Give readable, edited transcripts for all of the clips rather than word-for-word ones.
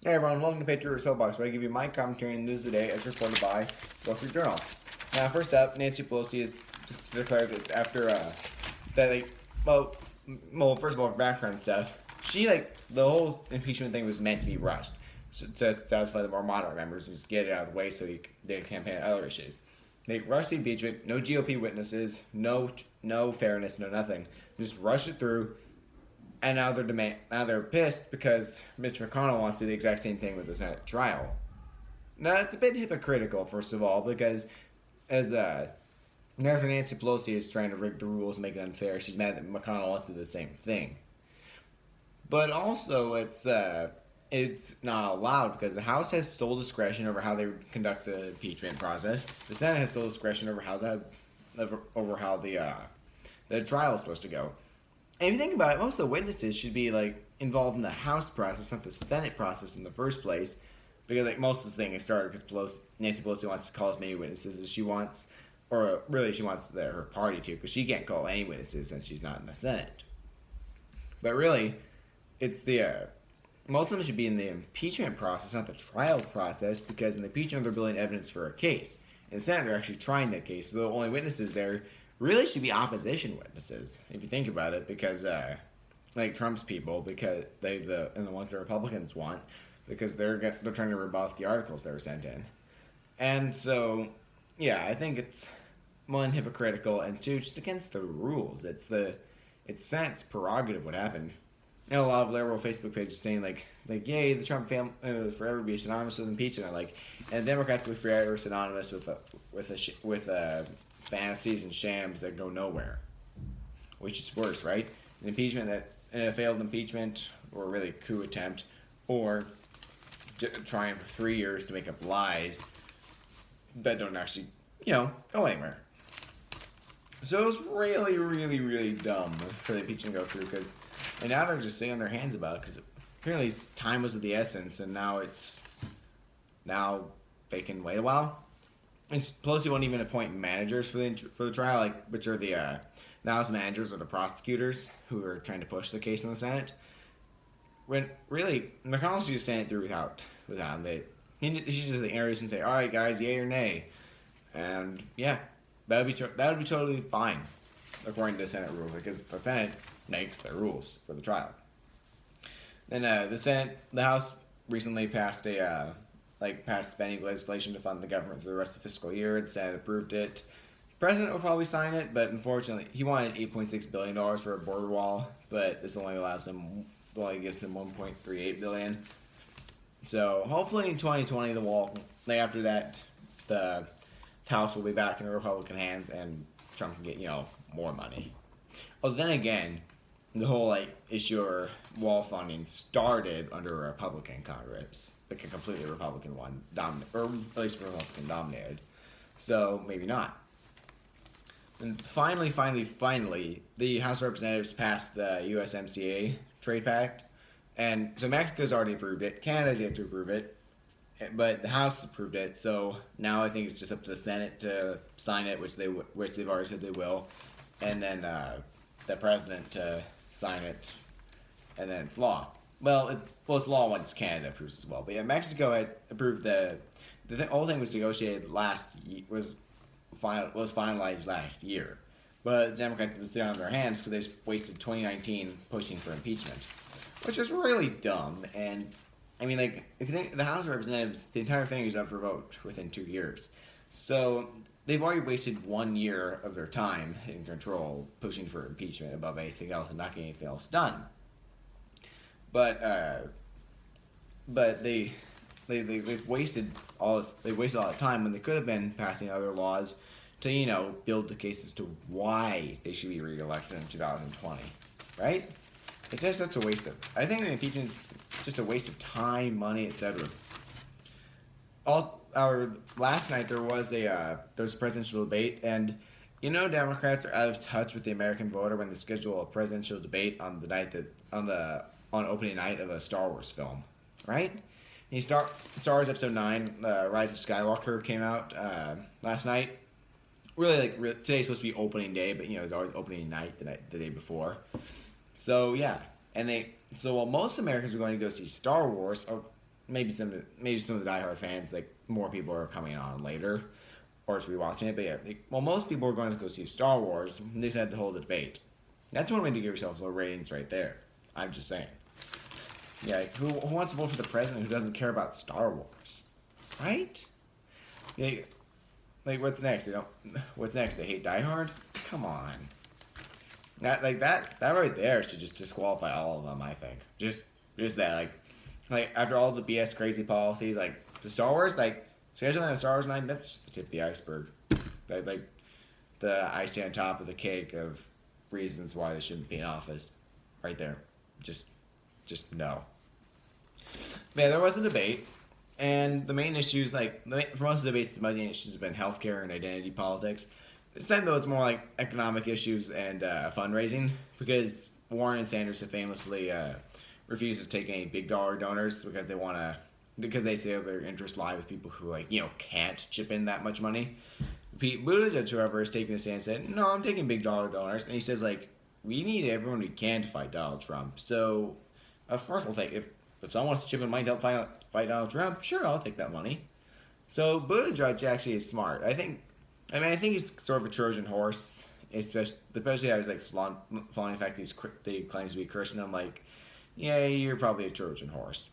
Hey everyone, welcome to Patriot Soapbox, where I give you my commentary on the news today as reported by Wall Street Journal. Now, first up, Nancy Pelosi has declared that after that, first of all, for background stuff, the whole impeachment thing was meant to be rushed to satisfy the more moderate members and just get it out of the way so they can campaign on other issues. They rushed the impeachment, no GOP witnesses, no fairness, no nothing. Just rush it through, and now they're pissed because Mitch McConnell wants to do the exact same thing with the Senate trial. Now that's a bit hypocritical, first of all, because as after Nancy Pelosi is trying to rig the rules and make it unfair, she's mad that McConnell wants to do the same thing. But also, it's not allowed because the House has sole discretion over how they conduct the impeachment process. The Senate has sole discretion over how the trial is supposed to go. And if you think about it, most of the witnesses should be involved in the House process, not the Senate process in the first place, because most of the thing is started because Nancy Pelosi wants to call as many witnesses as she wants, or really she wants her party to, because she can't call any witnesses since she's not in the Senate. But really, it's most of them should be in the impeachment process, not the trial process, because in the impeachment they're building evidence for a case. In the Senate they're actually trying that case, so the only witnesses there really should be opposition witnesses, if you think about it, because Trump's people, because and the ones the Republicans want, because they're trying to rebuff the articles that were sent in, and so yeah, I think it's one, hypocritical, and two, just against the rules. It's Senate's prerogative what happens. You know, a lot of liberal Facebook pages saying yay, the Trump family will forever be synonymous with impeachment, and Democrats will forever synonymous with fantasies and shams that go nowhere, which is worse, right? An impeachment a failed impeachment, or really coup attempt, or trying for 3 years to make up lies that don't actually, go anywhere. So it was really, really, really dumb for the impeachment to go through, and now they're just sitting on their hands about it, because apparently time was of the essence, and now they can wait a while. And Pelosi won't even appoint managers for the trial, which are the House managers or the prosecutors who are trying to push the case in the Senate. When really McConnell should just send it through without him. He should just introduce and say, "All right, guys, yay or nay," and yeah, that would be totally fine according to Senate rules, because the Senate makes the rules for the trial. Then the House recently passed passed spending legislation to fund the government for the rest of the fiscal year. The Senate approved it. The president will probably sign it, but unfortunately, he wanted $8.6 billion for a border wall, but this only gives him $1.38 billion. So hopefully in 2020, after that, the House will be back in Republican hands, and Trump can get more money. Oh, then again, the whole issue or wall funding started under a Republican Congress, a completely Republican one, or at least Republican dominated. So maybe not. And finally, the House of Representatives passed the USMCA trade pact, and so Mexico's already approved it. Canada's yet to approve it, but the House approved it. So now I think it's just up to the Senate to sign it, which they've already said they will, and then the president to sign it, and then it's law. Well, it's law once Canada approves as well. But yeah, Mexico had approved the whole thing was negotiated was finalized last year. But the Democrats have been sitting on their hands because they wasted 2019 pushing for impeachment, which is really dumb. And I mean, if you think the House of Representatives, the entire thing is up for vote within 2 years. So they've already wasted 1 year of their time in control pushing for impeachment above anything else and not getting anything else done. But they've wasted all that time when they could have been passing other laws to build the cases to why they should be reelected in 2020, right? It's just such a waste of. I think the impeachment is just a waste of time, money, etc. Last night there was a presidential debate, and Democrats are out of touch with the American voter when they schedule a presidential debate on the night on opening night of a Star Wars film, right? Star Wars Episode 9, Rise of Skywalker came out last night. Really, today's supposed to be opening day, but there's always opening night the day before. So yeah, while most Americans are going to go see Star Wars, maybe some of the diehard fans, like more people are coming on later, or just rewatching it. But yeah, well, most people are going to go see Star Wars. And they decided to hold a debate. That's one way to give yourself low ratings right there. I'm just saying. Yeah, like, who wants to vote for the president who doesn't care about Star Wars, right? Yeah, like what's next? They don't. What's next? They hate Die Hard. Come on. That right there should just disqualify all of them. I think just that like after all the BS crazy policies, like the Star Wars, like scheduling the Star Wars 9, that's just the tip of the iceberg. Like the icing on top of the cake of reasons why they shouldn't be in office, right there. Just no. But yeah, there was a debate, and the main issues, for most of the debates, the main issues have been healthcare and identity politics. This time, though, it's more like economic issues and fundraising, because Warren and Sanders have famously refused to take any big dollar donors because they say their interests lie with people who can't chip in that much money. Pete Buttigieg, however, has taken a stand and said, "No, I'm taking big dollar donors," and he says we need everyone we can to fight Donald Trump. So, of course, we'll take if someone wants to chip in money to help fight Donald Trump, sure, I'll take that money. So Buttigieg actually is smart. I think he's sort of a Trojan horse, especially I was flaunting the fact that he claims to be Christian. I'm like, yeah, you're probably a Trojan horse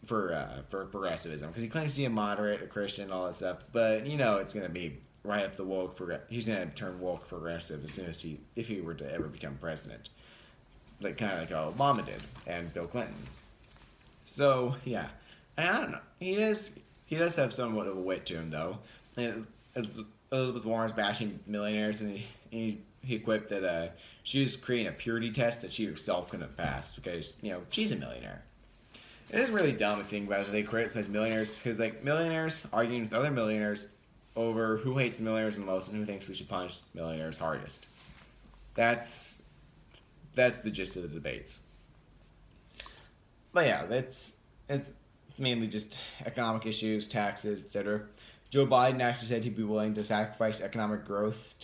for progressivism, because he claims to be a moderate, a Christian, all that stuff. But it's gonna be right up the woke. He's gonna turn woke progressive as soon as if he were to ever become president, kind of like how Obama did and Bill Clinton. So yeah, and I don't know. He does have somewhat of a wit to him, though. Elizabeth Warren's bashing millionaires, and he quipped that she was creating a purity test that she herself couldn't pass because she's a millionaire. It is really dumb to think about it. They criticize millionaires because millionaires arguing with other millionaires over who hates millionaires the most and who thinks we should punish millionaires hardest. That's the gist of the debates. But yeah, it's mainly just economic issues, taxes, etc. Joe Biden actually said he'd be willing to sacrifice economic growth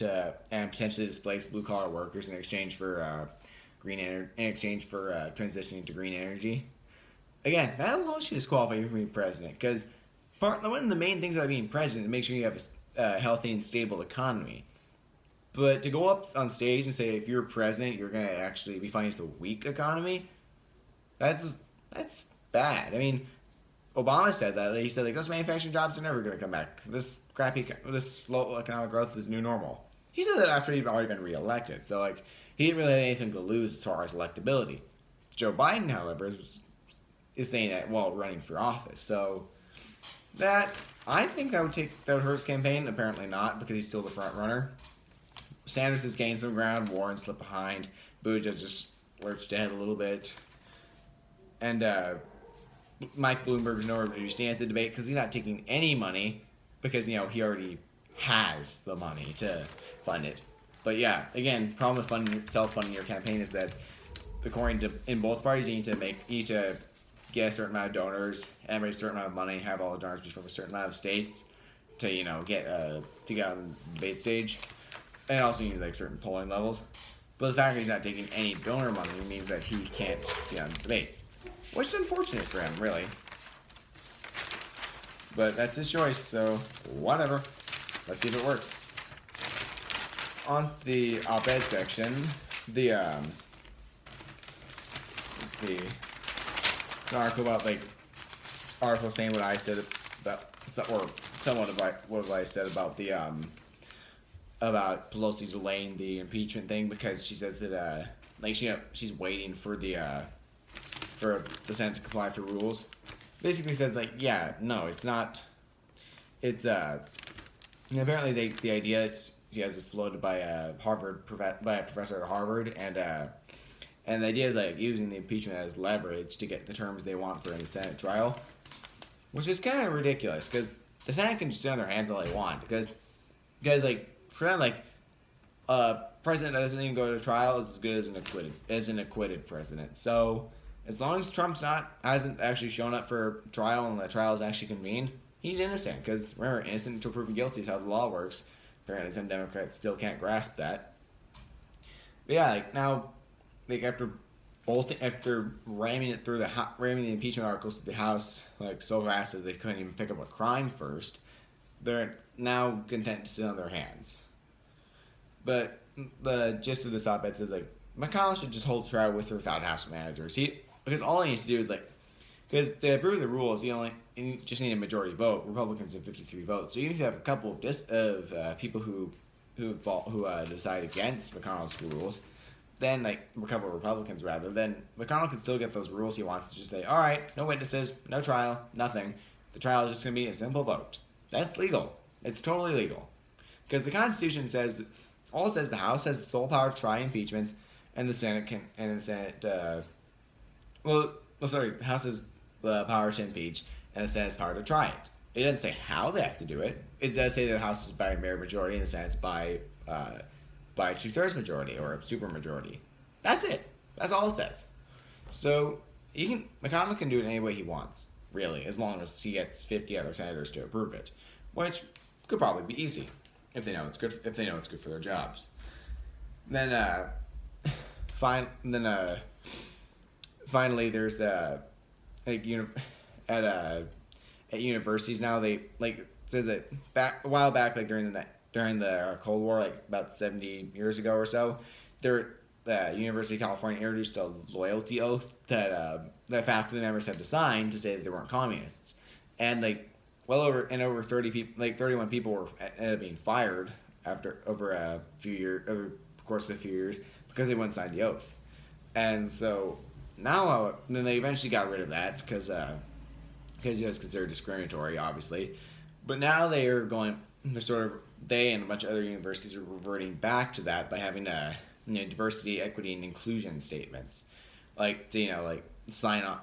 and potentially displace blue collar workers in exchange for transitioning to green energy. Again, that alone should disqualify you from being president, because one of the main things about being president is make sure you have a healthy and stable economy. But to go up on stage and say if you're president, you're going to actually be fighting with a weak economy, that's bad. I mean, Obama said that. He said those manufacturing jobs are never going to come back. This slow economic growth is new normal. He said that after he'd already been reelected. So he didn't really have anything to lose as far as electability. Joe Biden, however, is saying that while running for office. So I think that would hurt his campaign. Apparently not, because he's still the front runner. Sanders has gained some ground. Warren slipped behind. Buttigieg just lurched ahead a little bit. And Mike Bloomberg is nowhere to be seen at the debate because he's not taking any money because he already has the money to fund it. But yeah, again, problem with self-funding your campaign is that according to in both parties, you need to get a certain amount of donors and raise a certain amount of money and have all the donors be from a certain amount of states to get on the debate stage. And also you need certain polling levels. But the fact that he's not taking any donor money means that he can't be on debates, which is unfortunate for him, really. But that's his choice, so whatever. Let's see if it works. On the op-ed section, let's see, an article saying what I said about, or somewhat of what I said about about Pelosi delaying the impeachment thing, because she says that she's waiting for the Senate to comply with the rules. Basically says no, it's not. It's apparently the idea she has is floated by a professor at Harvard, and the idea is using the impeachment as leverage to get the terms they want for a Senate trial, which is kind of ridiculous because the Senate can just sit on their hands all they want because for them a president that doesn't even go to trial is as good as an acquitted president. So as long as Trump hasn't actually shown up for trial and the trial is actually convened, he's innocent. Because remember, innocent until proven guilty is how the law works. Apparently, some Democrats still can't grasp that. But yeah, now after both after ramming the impeachment articles through the House like so fast that they couldn't even pick up a crime first, they're now content to sit on their hands. But the gist of this op-ed says like McConnell should just hold trial with or without House managers. Because all he needs to do is like, because to approve the rules, you just need a majority vote. Republicans have 53 votes, so even if you have a couple of people who decide against McConnell's rules, then like a couple of Republicans rather, then McConnell can still get those rules he wants to just say, all right, no witnesses, no trial, nothing. The trial is just going to be a simple vote. That's legal. It's totally legal, because the Constitution says all it says the House has the sole power to try impeachments, and the Senate the House has the power to impeach, and the Senate has power to try it. It doesn't say how they have to do it. It does say that the House is by a mere majority and the Senate's by a 2/3 majority or a supermajority. That's it. That's all it says. So McConnell can do it any way he wants, really, as long as he gets 50 other senators to approve it, which could probably be easy if they know it's good. If they know it's good for their jobs. Then finally, there's the at universities now they it says that a while back during the Cold War, like about 70 years ago or so, the University of California introduced a loyalty oath that faculty members had to sign to say that they weren't communists, and over 30 people, 31 people ended up being fired over the course of a few years because they wouldn't sign the oath. And so now, then they eventually got rid of that because it's considered discriminatory, obviously. But now they and a bunch of other universities are reverting back to that by having diversity, equity, and inclusion statements, sign on,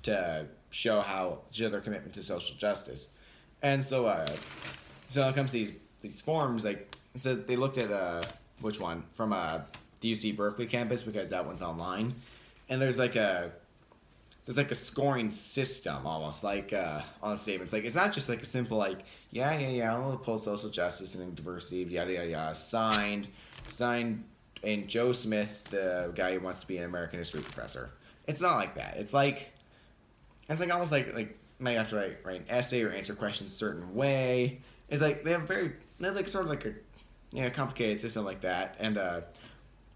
to show their commitment to social justice. And so when it comes to these forms, it says they looked at which one from the UC Berkeley campus, because that one's online, and there's a scoring system almost on the statements. It's not just a simple I'll oppose social justice and diversity, yada yada yada, signed, and Joe Smith, the guy who wants to be an American history professor. It's not like that. It's almost like might have to write an essay or answer questions a certain way. It's they have sort of a complicated system like that, and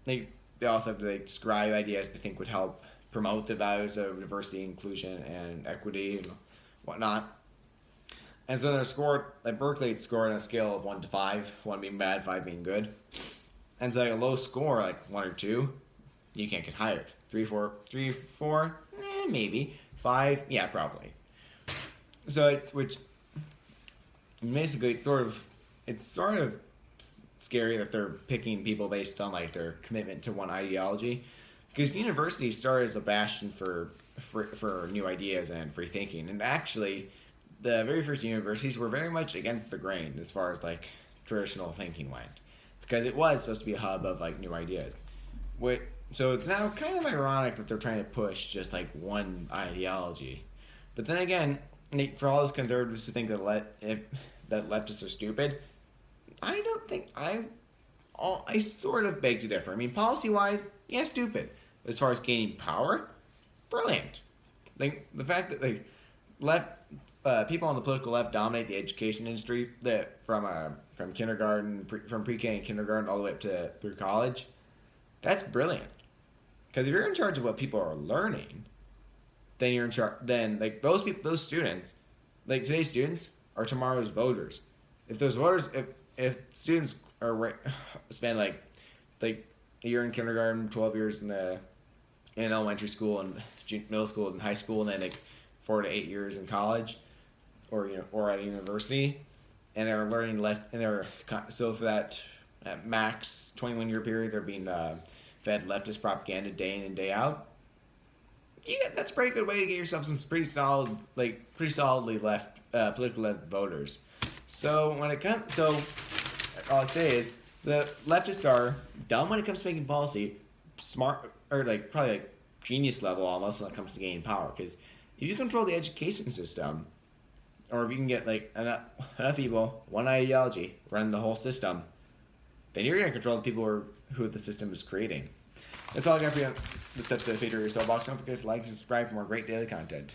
they also have to describe ideas they think would help promote the values of diversity, inclusion, and equity and whatnot. And so they're scored at Berkeley. It's scored on a scale of 1 to 5, 1 being bad, 5 being good. And so a low score 1 or 2, you can't get hired. 3, 4, maybe. 5, yeah, probably. So basically it's sort of scary that they're picking people based on their commitment to one ideology, because universities started as a bastion for new ideas and free thinking, and actually the very first universities were very much against the grain as far as traditional thinking went, because it was supposed to be a hub of new ideas. So it's now kind of ironic that they're trying to push just one ideology, but then again, for all those conservatives to think that leftists are stupid, I don't think I sort of beg to differ. I mean, policy-wise, yeah, stupid. As far as gaining power, brilliant. The fact that people on the political left dominate the education industry, from kindergarten, from pre-K and kindergarten all the way up through college, that's brilliant. Because if you're in charge of what people are learning, then you're in charge. Then those students, today's students, are tomorrow's voters. If those voters, if students spend a year in kindergarten, 12 years in elementary school and middle school and high school, and then 4 to 8 years in college, or at a university, and they're learning so for that at max 21-year period they're being fed leftist propaganda day in and day out. That's a pretty good way to get yourself some pretty solidly left political left voters. So all I say is the leftists are dumb when it comes to making policy, smart or probably genius level almost when it comes to gaining power. Because if you control the education system, or if you can get enough people, one ideology, run the whole system, then you're going to control the people who the system is creating. That's all I got for you. This episode of Feature Your Soapbox. Don't forget to like and subscribe for more great daily content.